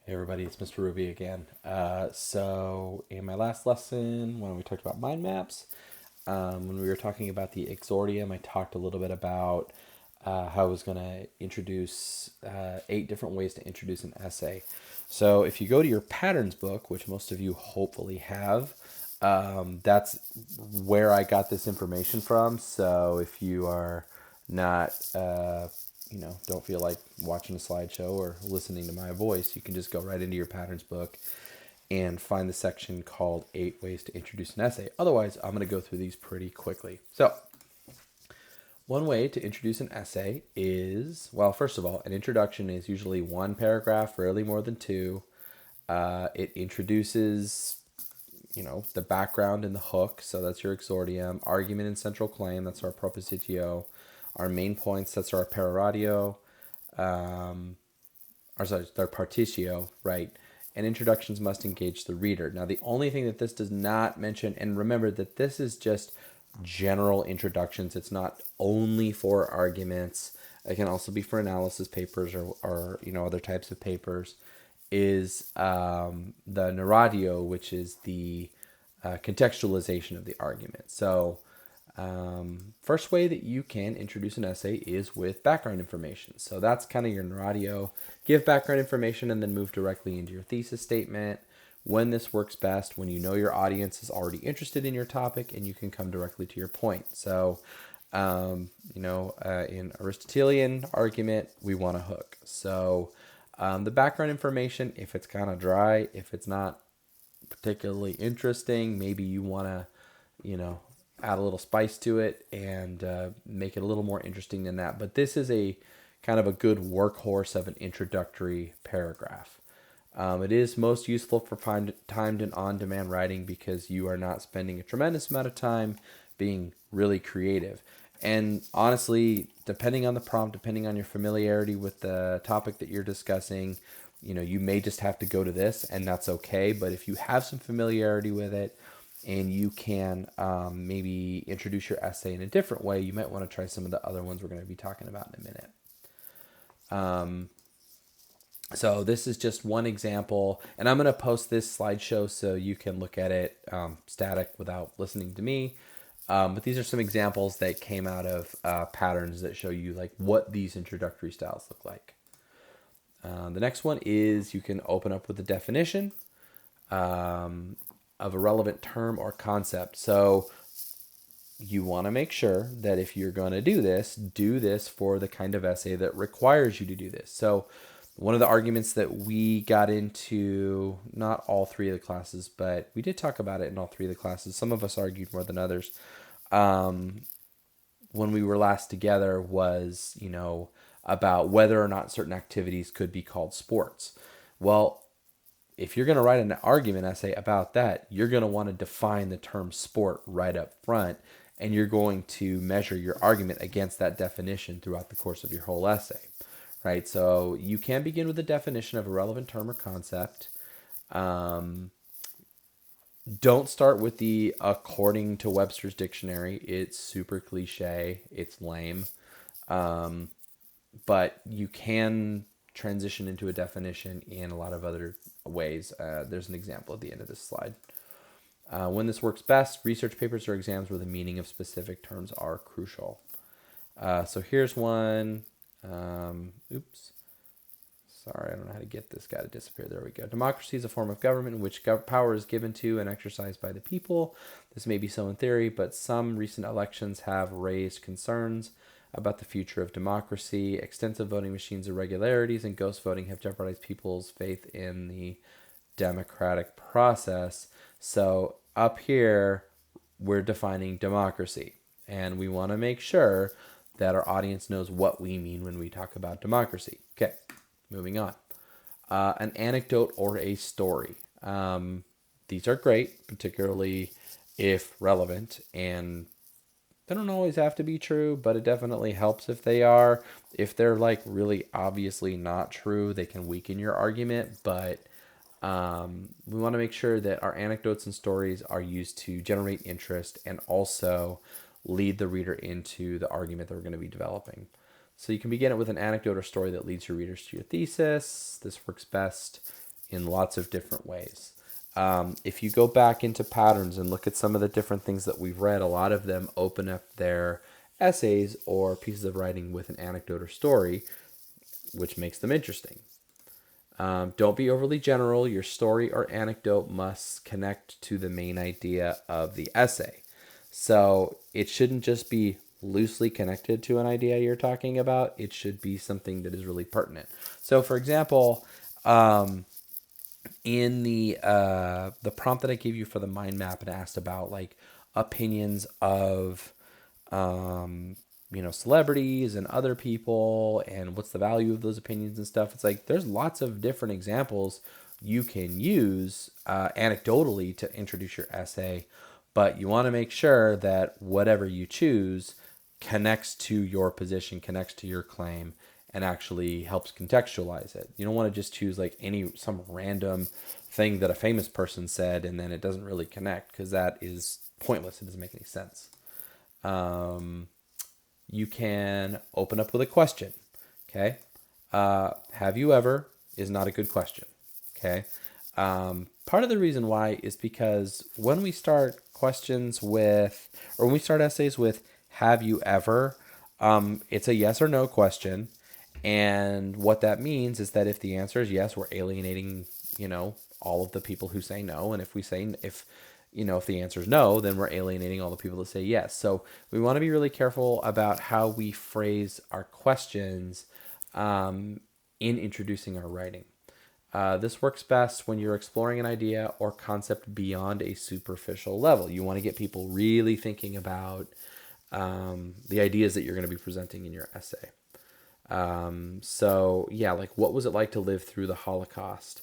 Hey everybody, it's Mr. Ruby again. So in my last lesson, when we talked about mind maps, when we were talking about the exordium, I talked a little bit about how I was going to introduce 8 different ways to introduce an essay. So if you go to your patterns book, which most of you hopefully have, that's where I got this information from. So if you are not don't feel like watching a slideshow or listening to my voice, you can just go right into your patterns book and find the section called 8 Ways to Introduce an Essay. Otherwise, I'm going to go through these pretty quickly. So, one way to introduce an essay is, well, first of all, an introduction is usually one paragraph, rarely more than two. It introduces, the background and the hook, so that's your exordium. Argument and central claim, that's our propositio. Our main points, that's our peroratio. Or sorry, their partitio, right? And introductions must engage the reader. Now, the only thing that this does not mention, and remember that this is just general introductions, it's not only for arguments, it can also be for analysis papers or other types of papers, is the narratio, which is the contextualization of the argument. So, first way that you can introduce an essay is with background information. So that's kind of your narratio. Give background information and then move directly into your thesis statement. When this works best, when you know your audience is already interested in your topic and you can come directly to your point. So, in Aristotelian argument, we want a hook. So, the background information, if it's kind of dry, if it's not particularly interesting, maybe you want to, add a little spice to it and make it a little more interesting than that. But this is a kind of a good workhorse of an introductory paragraph. It is most useful for timed and on-demand writing because you are not spending a tremendous amount of time being really creative. And honestly, depending on the prompt, depending on your familiarity with the topic that you're discussing, you may just have to go to this, and that's okay. But if you have some familiarity with it and you can maybe introduce your essay in a different way, you might want to try some of the other ones we're going to be talking about in a minute. So this is just one example, and I'm going to post this slideshow so you can look at it static without listening to me. But these are some examples that came out of patterns that show you like what these introductory styles look like. The next one is you can open up with a definition of a relevant term or concept. So you want to make sure that if you're going to do this for the kind of essay that requires you to do this. So one of the arguments that we got into, not all 3 of the classes, but we did talk about it in all 3 of the classes. Some of us argued more than others. When we were last together was, about whether or not certain activities could be called sports. Well, if you're going to write an argument essay about that, you're going to want to define the term sport right up front, and you're going to measure your argument against that definition throughout the course of your whole essay, right? So you can begin with a definition of a relevant term or concept. Don't start with the according to Webster's dictionary. It's super cliche. It's lame. But you can transition into a definition in a lot of other ways. There's an example at the end of this slide. When this works best, research papers or exams where the meaning of specific terms are crucial. So here's one. Oops. Sorry, I don't know how to get this guy to disappear. There we go. Democracy is a form of government in which power is given to and exercised by the people. This may be so in theory, but some recent elections have raised concerns about the future of democracy. Extensive voting machines irregularities and ghost voting have jeopardized people's faith in the democratic process. So up here, we're defining democracy, and we want to make sure that our audience knows what we mean when we talk about democracy. Okay, moving on. An anecdote or a story. These are great, particularly if relevant, and they don't always have to be true, but it definitely helps if they are. If they're like really obviously not true, they can weaken your argument, but we want to make sure that our anecdotes and stories are used to generate interest and also lead the reader into the argument that we're going to be developing. So you can begin it with an anecdote or story that leads your readers to your thesis. This works best in lots of different ways. If you go back into patterns and look at some of the different things that we've read, a lot of them open up their essays or pieces of writing with an anecdote or story, which makes them interesting. Don't be overly general. Your story or anecdote must connect to the main idea of the essay. So it shouldn't just be loosely connected to an idea you're talking about. It should be something that is really pertinent. So, for example, in the prompt that I gave you for the mind map, and asked about like opinions of celebrities and other people, and what's the value of those opinions and stuff. It's like there's lots of different examples you can use anecdotally to introduce your essay, but you want to make sure that whatever you choose connects to your position, connects to your claim, and actually helps contextualize it. You don't want to just choose like some random thing that a famous person said and then it doesn't really connect, because that is pointless. It doesn't make any sense. You can open up with a question. Okay. Have you ever is not a good question. Okay. Part of the reason why is because when we start when we start essays with have you ever, it's a yes or no question. And what that means is that if the answer is yes, we're alienating, all of the people who say no. And if the answer is no, then we're alienating all the people that say yes. So we want to be really careful about how we phrase our questions in introducing our writing. This works best when you're exploring an idea or concept beyond a superficial level. You want to get people really thinking about the ideas that you're going to be presenting in your essay. Like what was it like to live through the Holocaust?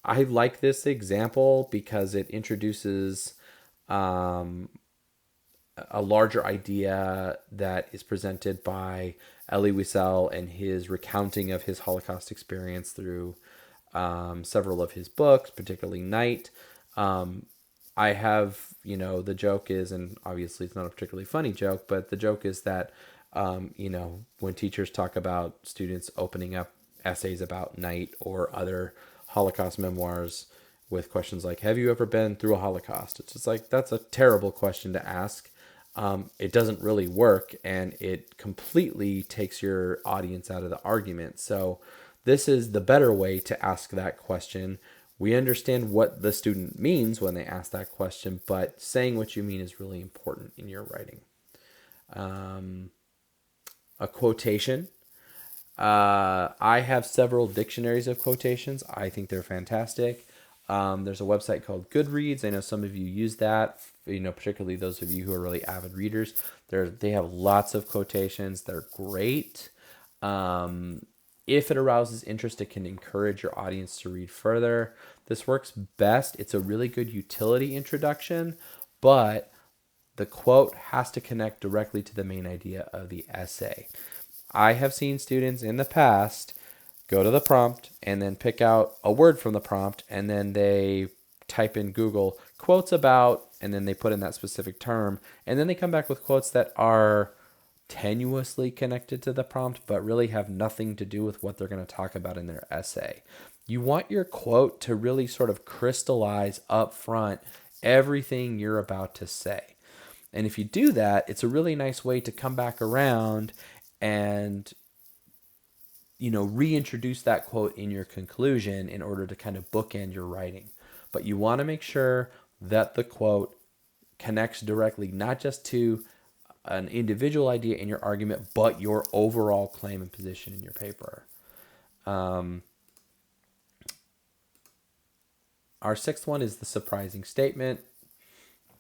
I like this example because it introduces a larger idea that is presented by Elie Wiesel and his recounting of his Holocaust experience through several of his books, particularly Night. I have, the joke is, and obviously it's not a particularly funny joke, but the joke is that, when teachers talk about students opening up essays about Night or other Holocaust memoirs with questions like, have you ever been through a Holocaust? It's just like, that's a terrible question to ask. It doesn't really work, and it completely takes your audience out of the argument. So this is the better way to ask that question. We understand what the student means when they ask that question, but saying what you mean is really important in your writing. A quotation. I have several dictionaries of quotations. I think they're fantastic. There's a website called Goodreads. I know some of you use that, particularly those of you who are really avid readers. They have lots of quotations. They're great. If it arouses interest, it can encourage your audience to read further. This works best. It's a really good utility introduction, but the quote has to connect directly to the main idea of the essay. I have seen students in the past go to the prompt and then pick out a word from the prompt, and then they type in Google quotes about, and then they put in that specific term, and then they come back with quotes that are tenuously connected to the prompt but really have nothing to do with what they're going to talk about in their essay. You want your quote to really sort of crystallize up front everything you're about to say. And if you do that, it's a really nice way to come back around and reintroduce that quote in your conclusion in order to kind of bookend your writing. But you want to make sure that the quote connects directly, not just to an individual idea in your argument, but your overall claim and position in your paper. Our sixth one is the surprising statement.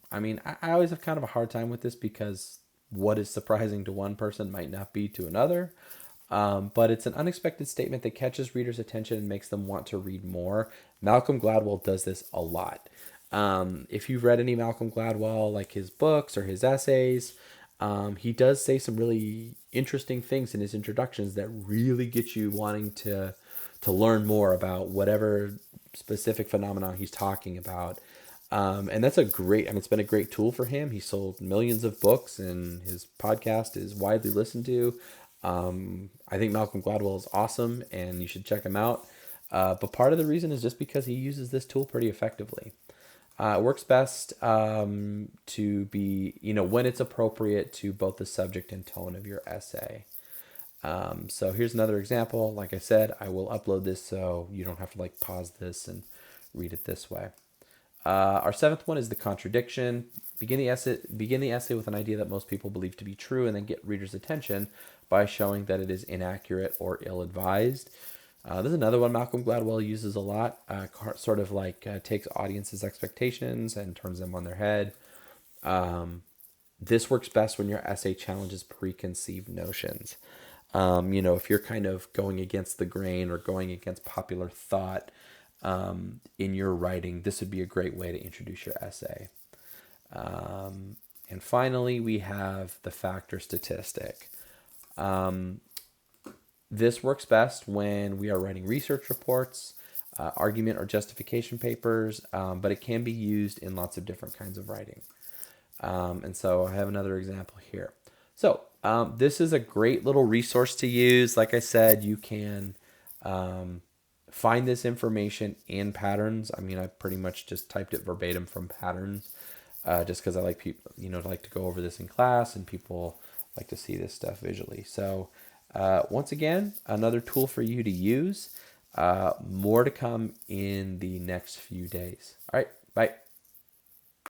I mean, I always have kind of a hard time with this because what is surprising to one person might not be to another. But it's an unexpected statement that catches readers' attention and makes them want to read more. Malcolm Gladwell does this a lot. If you've read any Malcolm Gladwell, like his books or his essays, he does say some really interesting things in his introductions that really get you wanting to learn more about whatever specific phenomenon he's talking about. And that's it's been a great tool for him. He sold millions of books and his podcast is widely listened to. I think Malcolm Gladwell is awesome and you should check him out. But part of the reason is just because he uses this tool pretty effectively. It works best to be, when it's appropriate to both the subject and tone of your essay. So here's another example. Like I said, I will upload this so you don't have to pause this and read it this way. Our seventh one is the contradiction. Begin the essay with an idea that most people believe to be true, and then get readers' attention by showing that it is inaccurate or ill-advised. This is another one Malcolm Gladwell uses a lot. Takes audiences' expectations and turns them on their head. This works best when your essay challenges preconceived notions. If you're kind of going against the grain or going against popular thought in your writing, this would be a great way to introduce your essay. And finally, we have the fact or statistic. This works best when we are writing research reports, argument or justification papers, but it can be used in lots of different kinds of writing. And so I have another example here. So this is a great little resource to use. Like I said, you can find this information in Patterns. I mean, I pretty much just typed it verbatim from Patterns, just because I like people, like to go over this in class, and people like to see this stuff visually. So once again, another tool for you to use. More to come in the next few days. All right, bye.